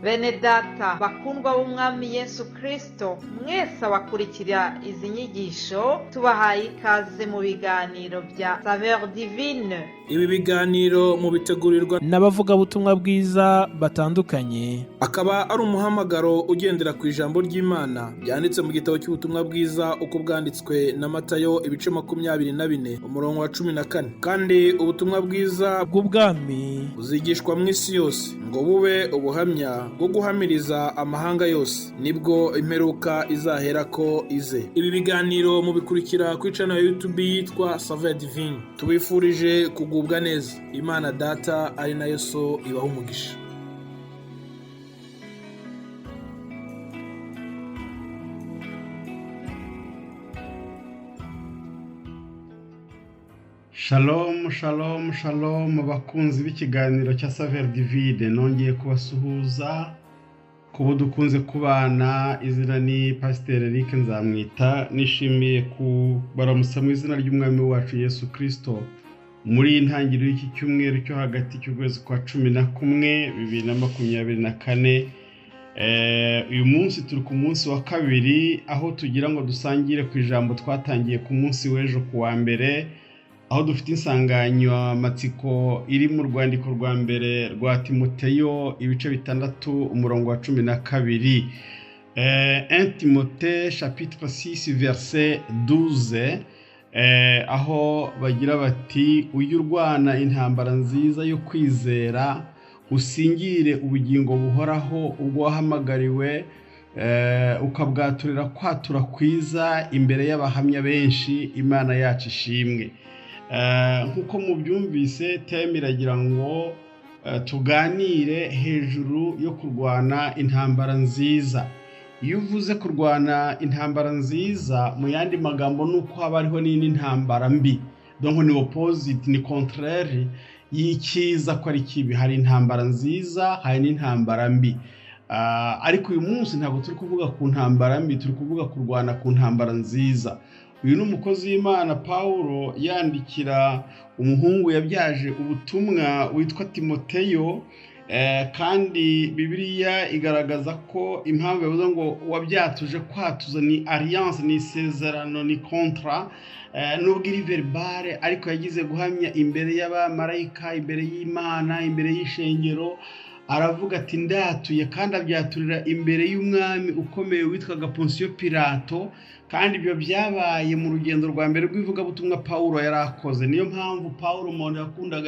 Bene data bakundwa b'umwami Yesu Kristo, mwese abakurikira izi nyigisho tubahaye ikaze mu biganiro bya Saveur Divine. Ibi biganiro mu bitegurirwa n'abavugabutumwa bwiza batandukanye, akaba ari umuhamagaro ugendera ku ijambo ry'Imana byanditse mu gitabo cy'ubutumwa bwiza uko bwanditswe na Matayo ibice 24 umurongo wa 14. Kandi ubutumwa bwiza bw'ubwami buzigishwa mu isi yose ngo bube ubuhamya bwo guhamiriza amahanga yose, nibwo imperuka izahera ko ize. Ibi biganiro mubikurikira ku channel ya YouTube yitwa Saveur Divine. Tubifurije kugubwa neza. Imana Data ari nayo So ibaha umugisha. Shalom, shalom, shalom bakunzi b'ikiganiro cya Saveur Divine. Nongeye kubasuhuza kubo dukunze kubana. Izina ni Pasteur Eric Nzamwita. Nishimiye kubaramutsa mu izina ry'umwami wacu Yesu Kristo muri intangiriro y'iki cyumweru cyo hagati cy'ukwezi kwa 11 2024. Uyu munsi turi ku munsi wa kabiri aho tugira ngo dusangire ku ijambo twatangiye ku munsi w'ejo ku wa mbere, aho dufite insanganyamatsiko iri mu rwandiko rwa mbere rwa Timoteyo ibice 6 umurongo wa 12. 1 Timothée chapitre 6 verset 12, aho bagira bati ujye urwana intambara nziza yo kwizera, usingire ubugingo buhoraho ubwo wahamagariwe, ukabwaturira kwatura kwiza imbere y'abahamya benshi. Imana yacu ishimwe. Nkuko mubyumvise teme iragira ngo tuganire hejuru yo kurwana intambara nziza. Iyo uvuze kurwana intambara nziza, mu yandi magambo nuko haba hariho n'indi ntambara mbi. Donc ni opposite, ni contraire y'ikiza ko ari kibi. Hari intambara nziza, hari n'intambara mbi. Ariko uyu munsi ntabwo turi kuvuga ku ntambara mbi, turi kuvuga kurwana ku ntambara nziza. Uyu ni umukozi w'Imana Paulo yandikira umuhungu yabyaje ubutumwa witwa Timoteyo. Kandi Bibiliya igaragaza ko impamvu yavuze ngo wabyatuje kwatuza ni alliance, ni isezerano, ni contrat, nubwo iri verbale ariko yagize guhamya imbere y'abamarayika, imbere y'Imana, imbere y'ishengero. Aravuga ati ndatuye, kandi abyaturira imbere y'umwami ukomeye witwaga Pontius Pilato. Kandi ibyo byabaye mu rugendo rwa mbere rw'ivugabutumwa Paulo yarakoze. Niyo mpamvu Paulo umuntu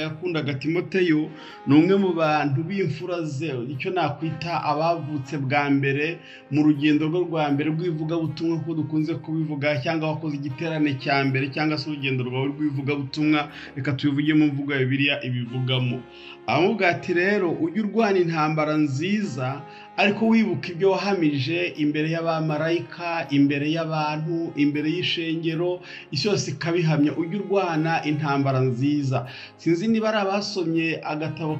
yakundaga Timoteyo. Ni umwe mu bantu b'imfura ze, icyo nakwita abavutse bwa mbere mu rugendo rwo rwa mbere rw'ivugabutumwa ko dukunze kubivuga, cyangwa wakoze igiterane cya mbere cyangwa se urugendo rwawe rw'ivugabutumwa. Reka tubivuge mu mvugo ya Bibiliya ibivugamo. Avuga ati rero ujye urwana intambara nziza, ariko wibuka ibyo wahamije imbere y'abamarayika, imbere y'abantu, imbere y'ishengero, isi yose ikabihamya. Ujye urwana intambara nziza. Sinzi niba ari abasomye agatabo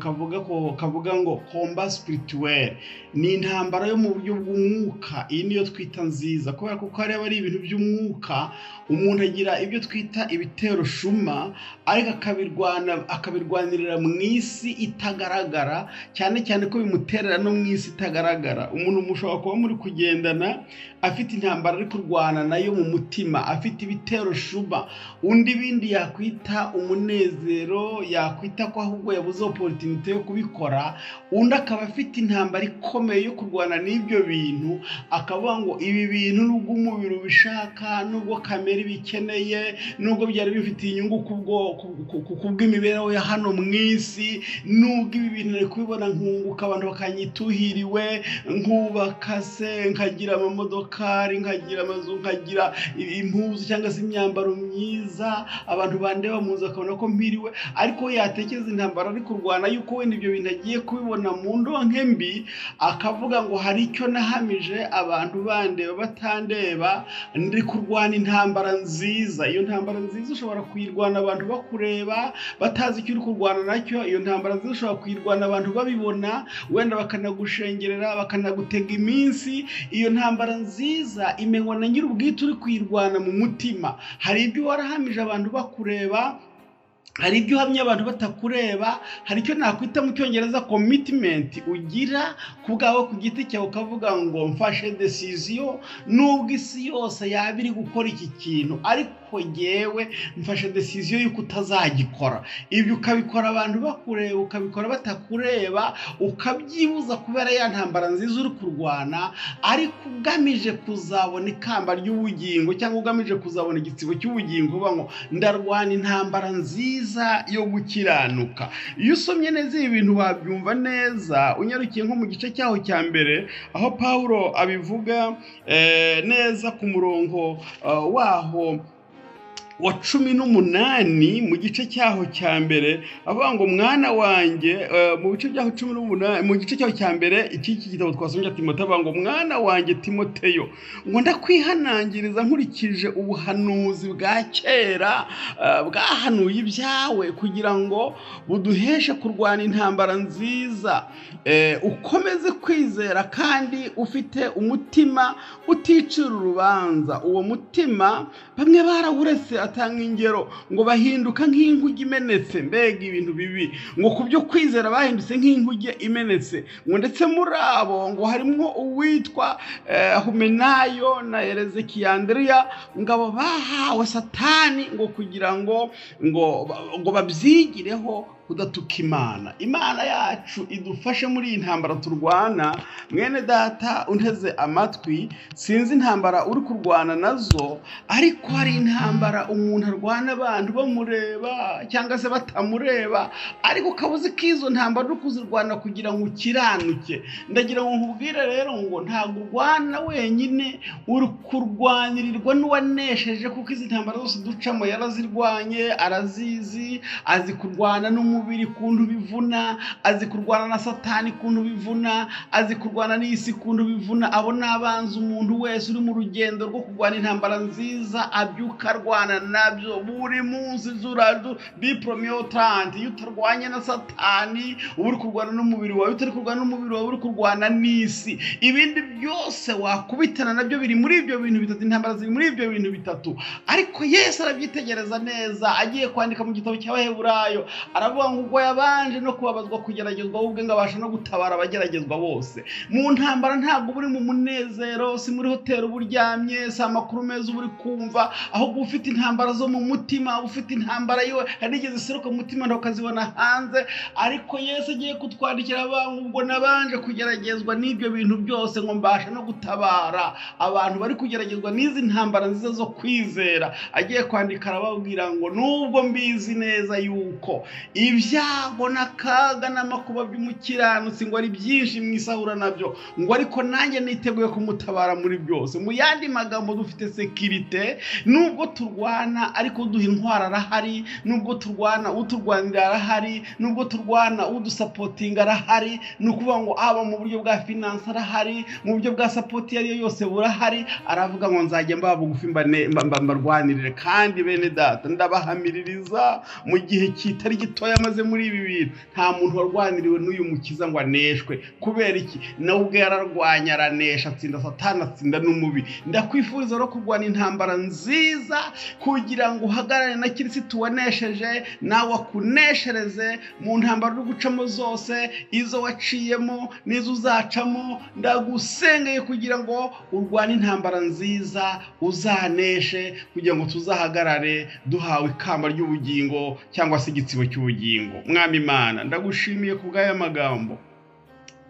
kavuga ngo combat spirituel, ni intambara yo mu buryo bw'umwuka. Iyi niyo twita nziza, kubera ko hari ari ibintu by'umwuka. Umuntu agira ibyo twita ibitero shuma, ariko akabirwanirira mu isi itagaragara, cyane cyane ko bimuterera no mu isi itagaragara. Umuntu mushobora kuba muri kugendana afite intambara ari kurwana nayo mu mutima, afite ibitero shuma. Undi bindi yakwita umunezero, yakwita ko ahubwo yabuze opportunity yo kubikora. Undi akaba afite intambara ikomeye yo kurwana n'ibyo bintu, akavuga ngo ibi bintu nubwo umubiri ubishaka, nubwo kamere bikeneye, nubwo byari bifitiye inyungu kubw'imibereho ya hano mu isi, nubwo ibi bintu ari kubibona nkunguka, abantu bakanyituhiriwe, nkubaka se, nkagira amamodokari, nkagira amazu, nkagira impuzu cyangwa se imyambaro myiza, abantu bandeba muzi akabona ko mpiriwe. Ariko yatekereza intambara ari kurwana yuko wenda ibyo bintu agiye kubibona mu ndonke mbi, akavuga ngo hari icyo nahamije abantu bandeba batandeba, ndi kurwana intambara nziza. Iyo ntambara nziza ushobora kuyirwana abantu bakureba batazi icyo uri kurwana nacyo. Iyo ntambara nziza ushobora kuyirwana abantu babibona, wenda bakanagushengerera, bakanagutega iminsi. Iyo ntambara nziza imenywa na nyir'ubwite uri kuyirwana mu mutima. Hari ibyo warahamije abantu bakureba, hari ibyo uhamya abantu batakureba, hari icyo nakwita mu cyongereza commitment ugira ku bwawe ku giti cyawe, ukavuga ngo mfashe decision nubwo isi yose yaba iri gukora iki kintu, ariko jyewe mfashe decision yuko utazagikora. Ibyo ukabikora abantu bakureba, ukabikora batakureba, ukabyibuza kubera ya ntambara nziza uri kurwana, ariko ugamije kuzabona ikamba ry'ubugingo cyangwa ugamije kuzabona igitsibo cy'ubugingo, uvuga ngo ndarwana intambara nziza yo gukiranuka. Iyo usomye neza ibi bintu wabyumva neza, unyarukiye nko mu gice cyaho cya mbere aho Pawulo abivuga neza ku murongo waho wa 18 mu gice cyaho cya mbere, avuga ngo mwana wanjye, mu bice byaho 18 mu gice cyaho cya mbere iki gitabo twasomye Timoteyo, avuga ngo mwana wanjye Timoteyo, ngo ndakwihanangiriza nkurikije ubuhanuzi bwa kera bwahanuye ibyawe, kugira ngo buduheshe kurwana intambara nziza, ukomeze kwizera kandi ufite umutima uticira urubanza. Uwo mutima bamwe barawuretse, atanga ingero ngo bahinduka nk'inkuge imenetse. Mbega ibintu bibi, ngo ku byo kwizera bahindutse nk'inkuge imenetse. Ngo ndetse muri abo ngo harimo uwitwa Humenayo na Elezekiyandriya, ngo abo bahawe Satani ngo kugira ngo babyigireho kudatuka Imana. Imana yacu idufashe muri iyi ntambara turwana. Mwene data unteze amatwi, sinzi intambara uri kurwana nazo, ariko hari intambara umuntu arwana abantu bamureba cyangwa se batamureba, ariko kabuze kizo ntambara uri kuzirwana kugira ngo ukiranuke. Ndagira ngo nkubwire rero ngo ntabwo urwana wenyine, uri kurwanirirwa n'uwanesheje, kuko izi ntambara zose ducamo yarazirwanye, arazizi, azi kurwana n'umubiri kuntu bivuna, azi kurwana na Satani kuntu bivuna, azi kurwana n'isi kuntu bivuna. Abo nabanza umuntu wese uri mu rugendo rwo kurwana intambara nziza abyuka arwana nabyo buri munsi. Zuradu bipromio 30, iyo utarwanye na Satani uba uri kurwana n'umubiri wawe, utari kurwana n'umubiri wawe uri kurwana n'isi. Ibindi byose wakubitana nabyo biri muri ibyo bintu bitatu, intambara ziri muri ibyo bintu bitatu. Ariko Yesu arabyitegereza neza, agiye kwandika mu gitabo cy'Abaheburayo, aravuga ngo ubwo yabanje no kubabazwa kugeragezwa, ubwe ngo abasha no gutabara abageragezwa bose. Mu ntambara ntabwo buri mu munezero, si muri hoteli uburyamye, si amakuru meza uri kumva, ahubwo ufite intambara zo mu mutima, ufite intambara yo harigeze iseruka mu mutima ntukazibona hanze. Ariko Yesu agiye kutwandikira abantu, ubwo nabanje kugeragezwa n'ibyo bintu byose ngo mbasha no gutabara abantu bari kugeragezwa n'izi ntambara nziza zo kwizera. Agiye kwandika arababwira ngo nubwo mbizi neza yuko ibyago n'akaga n'amakuba by'umukiranutsi ngo ari byinshi mwisahura nabyo, ngo ariko nanjye niteguye kumutabara muri byose. Mu yandi magambo, dufite sekirite. Nubwo turwana ariko duha intwara arahari, nubwo turwana uturwanira arahari, nubwo turwana udusapotinga arahari. Ni ukuvuga ngo aba mu buryo bwa finance arahari, mu buryo bwa support yariyo yose burahari. Aravuga ngo nzajya mbaba bugufi mbarwanirire. Kandi bene data, ndabahamiririza mu gihe kitari gitoya amaze muri ibi bintu, nta muntu warwaniriwe n'uyu mukiza ngo aneshwe. Kubera iki? Nawe ubwe yararwanya, aranesha, atsinda Satani, atsinda n'umubi. Ndakwifuriza no kurwana intambara nziza kugira ngo uhagarare na Kristo wanesheje, nawe akuneshereze mu ntambara uri gucamo zose, izo waciyemo n'izo uzacamo. Ndagusengeye kugira ngo urwane intambara nziza, uzaneshe, kugira ngo tuzahagarare duhawe ikamba ry'ubugingo cyangwa se igitsibo cy'ubugingo. Mwami Imana, ndagushimiye ku bw'aya magambo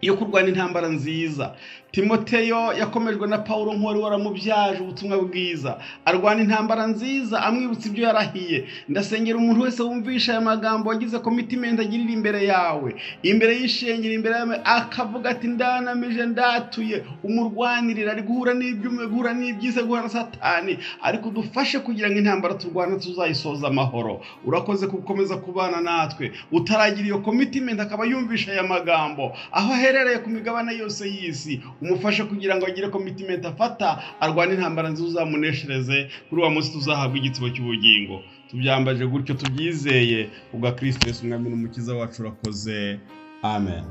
yo kurwana intambara nziza. Timoteyo yakomejwe na Pawulo nk'uwari waramubyaje ubutumwa bwiza, arwana intambara nziza amwibutsa ibyo yarahiye. Ndasengera umuntu wese wumvisha aya magambo, wagize commitment agirira imbere yawe, imbere y'ishengero, imbere yawe, akavuga ati ndanamije, ndatuye, umurwanirira. Ari guhura n'ibyumwe, guhura n'ibyise, guhura na Satani, ariko dufashe kugira ngo intambara turwana tuzayisoza amahoro. Urakoze gukomeza kubana natwe. Utaragira iyo commitment akaba yumvisha aya magambo aho aherereye ku migabane yose y'isi, umufashe kugira ngo agire commitment afata, arwane intambara nziza, uzamuneshereze. Kuri wa munsi tuzahabwa igitsibo cy'ubugingo. Tubyambaje gutyo tubyizeye ubwa Kristo Yesu, umwami n'umukiza wacu. Urakoze. Amen.